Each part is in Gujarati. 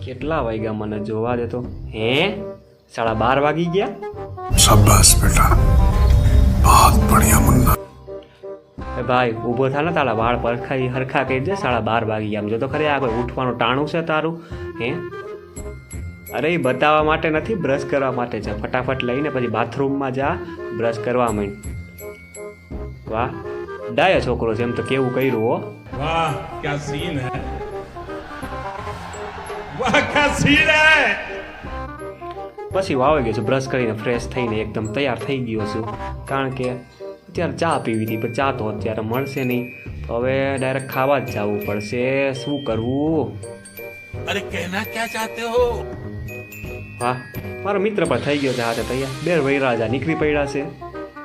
કેટલા વાગ્યા મને જોવા દે તો? હે 12:30 વાગી ગયા? शाबाश बेटा, बहुत बढ़िया मुन्ना। એ ભાઈ ઊભો થા ને, તારા વાળ પરખાઈ હરખા કરી દે. 12:30 વાગી ગયા. આમ જો તો ખરી આ કોઈ ઉઠવાનું ટાણું છે તારું? હે અરે એ બતાવવા માટે નથી, બ્રશ કરવા માટે છે. ફટાફટ લઈને પછી બાથરૂમમાં જા, બ્રશ કરવા માંડ. વાહ ડાયો છોકરો છે, એમ તો કેવું કર્યું હો. वाह क्या सीन है, वाह क्या सीन है। પછી વાવી ગયો છું, બ્રશ કરીને ફ્રેશ થઈને એકદમ તૈયાર થઈ ગયો છું. કારણ કે અત્યારે ચા પીવી હતી, પણ ચા તો અત્યારે મળશે નહીં, તો હવે ડાયરેક્ટ ખાવા જ જવું પડશે. શું કરવું? अरे कहना क्या चाहते हो। હા મારો મિત્ર પણ થઈ ગયો છે હાથે તૈયાર. બે વૈરાજા નીકળી પડ્યા છે.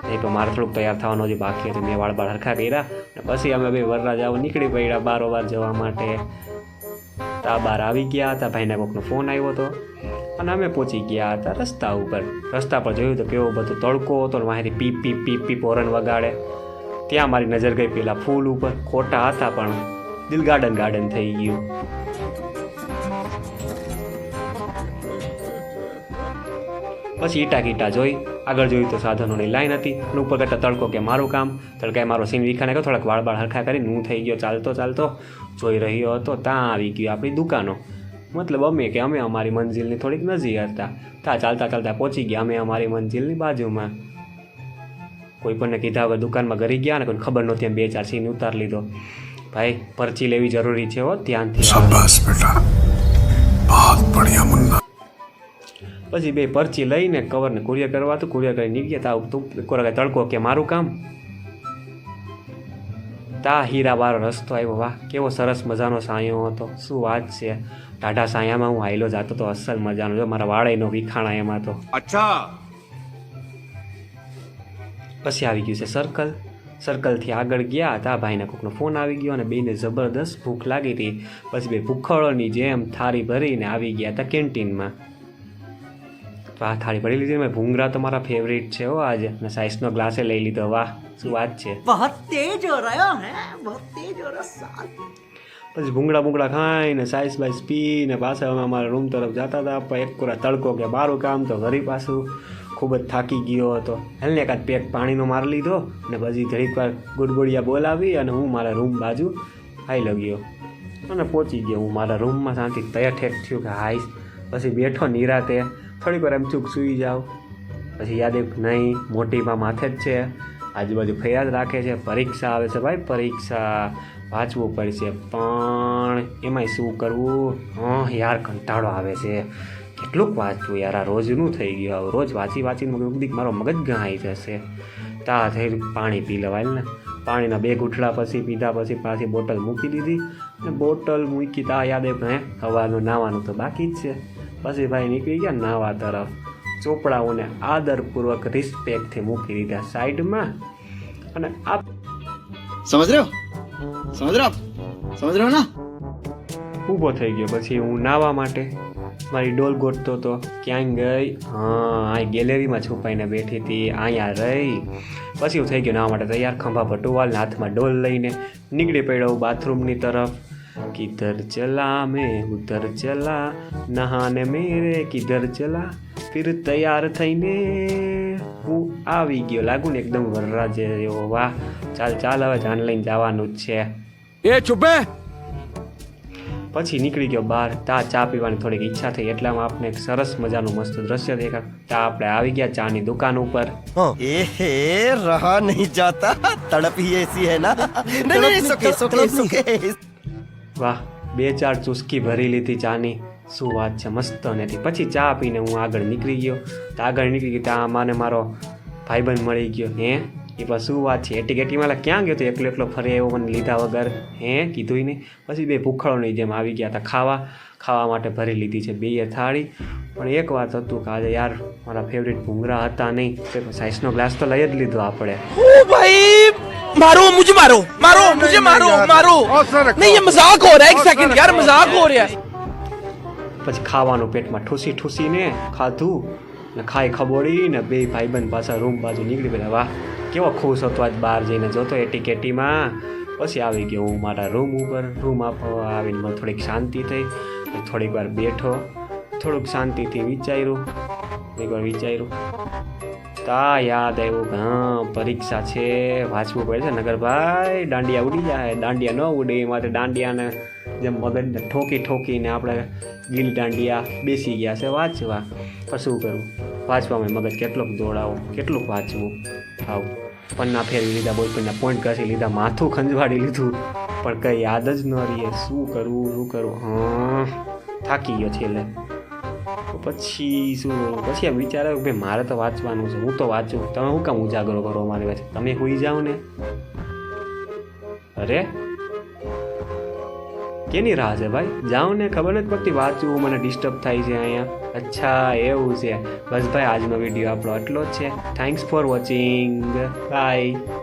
નહીં તો મારે થોડુંક તૈયાર થવાનું હજી બાકી હતું. મેં વાળ બાળ હરખા કર્યા અને પછી અમે બે વરરાજાઓ નીકળી પડ્યા બારોબાર જવા માટે. તા બાર આવી ગયા હતા, ભાઈના કોકનો ફોન આવ્યો હતો અને અમે પહોંચી ગયા હતા રસ્તા ઉપર. રસ્તા પર જોયું તો કેવો બધો તડકો હતો ને વાંહેથી પીપ પીપ પીપ પીપ હોરન વગાડે. ત્યાં મારી નજર ગઈ પેલા ફૂલ ઉપર. ખોટા હતા પણ દિલ ગાર્ડન ગાર્ડન થઈ ગયું. પછી ઈટા કીટા જોઈ, આગળ જોયું તો સાધનોની લાઈન હતી અને ઉપર કરતાં તડકો કે મારું કામ. તડકાએ મારો સીન વિખાને ગયો, થોડાક વાળ બાળ હરખા કરીને હું થઈ ગયો ચાલતો ચાલતો જોઈ રહ્યો હતો. ત્યાં આવી ગયો આપણી દુકાનો. મતલબ અમે અમારી મંજિલની થોડીક નજીક હતા. ત્યાં ચાલતા ચાલતા પહોંચી ગયા અમે અમારી મંજિલની બાજુમાં. કોઈ પણને કીધા વગર દુકાનમાં ઘરી ગયા ને કોઈને ખબર નહોતી, એમ 2-4 સીન ઉતાર લીધો. ભાઈ પરચી લેવી જરૂરી છે હો, ધ્યાનથી. शाबाश बेटा, बहुत बढ़िया मुन्ना। પછી બે પરચી લઈને કવરને કુરિયર કરવા હતું. કુરિયર કરીને નીકળ્યા. તા તું તડકો કે મારું કામ. તા હીરાવાળો રસ્તો આવ્યો. વાહ કેવો સરસ મજાનો સાયો હતો. શું વાત છે. ટાઢા સાયામાં હું હાઈલો જતો તો અસલ મજાનો. જો મારા વાળેનો વિખાણા એમાં તો. अच्छा પછી આવી ગયું છે સર્કલ. સર્કલથી આગળ ગયા હતા, ભાઈને કોકનો ફોન આવી ગયો અને બેને જબરદસ્ત ભૂખ લાગી હતી. પછી બે ભૂખડોની જેમ થાળી ભરીને આવી ગયા હતા કેન્ટીનમાં. તો આ થાળી ભરી લીધી. મેં ભૂંગળા તો મારા ફેવરિટ છે હો આજે. અને સાઈઝનો ગ્લાસે લઈ લીધો. વાહ શું વાત છે. बहुत तेज हो रहा है, बहुत तेज हो रहा साथ। પછી ભૂંગળા ખાઈને સાઈઝ બાઈસ પીને પાછા અમે અમારા રૂમ તરફ જતા હતા. પણ એક કોરા તડકો કે મારું કામ તો ઘરી પાછું ખૂબ જ થાકી ગયો હતો. હેલને એકાદ પેક પાણીનો મારી લીધો અને પછી ઘડીક વાર ગુડગુડિયા બોલાવી અને હું મારા રૂમ બાજુ હાઈ ગયો અને પહોંચી ગયો હું મારા રૂમમાં. શાંતિ તૈયાર ઠેક થયું કે હાઈશ. પછી બેઠો નિરાતે થોડીક વાર એમ ચૂક સૂઈ જાઉં. પછી યાદ આવ્યું નહીં મોટીમાં માથે જ છે, આજુબાજુ ફરિયાદ રાખે છે. પરીક્ષા આવે છે ભાઈ, પરીક્ષા વાંચવું પડશે. પણ એમાંય શું કરવું? યાર કંટાળો આવે છે. કેટલુંક વાંચવું યાર, આ રોજનું થઈ ગયું. હવે રોજ વાંચી વાંચીને મારો મગજ ગહાઈ જશે. તા થઈ પાણી પી લેવાય ને. પાણીના 2 ઘૂંટડા પછી પીધા પછી પાછી બોટલ મૂકી દીધી. અને બોટલ મૂકી તા યાદ આવ્યું હવાનું નાવાનું તો બાકી જ છે. પછી ભાઈ નીકળી ગયા નાવા તરફ. ચોપડાઓને આદરપૂર્વક રિસ્પેક્ટથી મૂકી દીધા સાઈડમાં. અને આ समझ रहे हो, समझ रहे हो, समझ रहे हो ना। ઊભો થઈ ગયો. પછી હું નાવા માટે મારી ડોલ ગોતતો હતો. ક્યાંય ગઈ? હા અહીં ગેલેરીમાં છુપાઈને બેઠી હતી, અહીંયા રહી. પછી હું થઈ ગયો નાવા માટે તૈયાર. ખંભા પર ટુવાલ ને હાથમાં ડોલ લઈને નીકળી પડ્યો બાથરૂમની તરફ. કિધર ચલા મેં ઉધર ચલા, નહાને મેરે કિધર ચલા. ફિર તૈયાર થઈને હું આવી ગયો. લાગુ ને એકદમ વરરાજે એવો. વાહ ચાલ ચાલ હવે જાન લઈને જવાનું જ છે. ये चुप है। પછી નીકળી ગયો બહાર. તા ચા પીવાની થોડીક ઈચ્છા થઈ એટલામાં આપણે એક સરસ મજાનું મસ્ત દ્રશ્ય દેખાય. તા આપણે આવી ગયા ચાની દુકાન ઉપર. एहे रहा नहीं जाता, तड़प ही ऐसी है ना। नहीं नहीं सुके सुके सुके। વાહ 2-4 ચુસ્કી ભરી લીધી ચાની. શું વાત છે, મસ્ત નથી. પછી ચા પીને હું આગળ નીકળી ગયો. તો આગળ નીકળી ગયો ત્યાં મને મારો ભાઈબંધ મળી ગયો. હે એ પણ શું વાત છે. એટીકેટીમાં ક્યાં ગયો તો એકલો એકલો ફરી એવો મને લીધા વગર? હે કીધું નહીં. પછી બે ભૂખડોની જેમ આવી ગયા હતા. ખાવા માટે ભરી લીધી છે 2 થાળી. પણ એક વાત હતું કે આજે યાર મારા ફેવરિટ ભૂંગળા હતા નહીં. તો સાઈઝનો ગ્લાસ તો લઈ જ લીધો આપણે. ओ भाई मारो मुझे, मारो मारो मुझे, मारो मारो। नहीं ये मजाक हो रहा है, एक सेकंड यार मजाक हो रहा है। પછી ખાવાનું પેટમાં ઠૂસીને ખાધું ને ખાઈ ખબોડી ને બે ભાઈબંધ પાછા રૂમ બાજુ નીકળી પડ્યા. વાહ કેવો ખુશ હતો આજ બહાર જઈને. જોતો એટીકેટીમાં પછી આવી ગયો હું મારા રૂમ ઉપર. રૂમ આપવા આવીને મને થોડીક શાંતિ થઈ. થોડીક વાર બેઠો, થોડુંક શાંતિથી વિચાર્યું. તા યાદ આવ્યું કે હા પરીક્ષા છે, વાંચવું પડે છે, નગર ભાઈ દાંડિયા ઉડી જાય. દાંડિયા ન ઉડે એ માટે દાંડિયાને જેમ મગજને ઠોકીને આપણે ગીલી દાંડિયા બેસી ગયા છે વાંચવા. પણ શું કરું, વાંચવામાં મગજ કેટલુંક દોડાવું, કેટલુંક વાંચવું. આવું પન્ના ફેરવી લીધા, બોયફ્રેન્ડના પોઈન્ટ ઘસી લીધા, માથું ખંજવાડી લીધું, પણ કંઈ યાદ જ ન રહીએ. શું કરું હા થાકી ગયો છેલ્લે. પછી શું કરું, પછી એમ વિચાર આવ્યો કે ભાઈ મારે તો વાંચવાનું છે, હું તો વાંચું, તમે શું કામ ઉજાગરો કરો મારી પાસે, તમે હોઈ જાઓ ને. અરે કેની રાહ છે ભાઈ, જાઓ ને, ખબર નથી પડતી વાંચવું, મને ડિસ્ટર્બ થાય છે અહીંયા. અચ્છા એવું છે. બસ ભાઈ આજનો વિડીયો આપણો આટલો જ છે. Thanks for watching. બાય.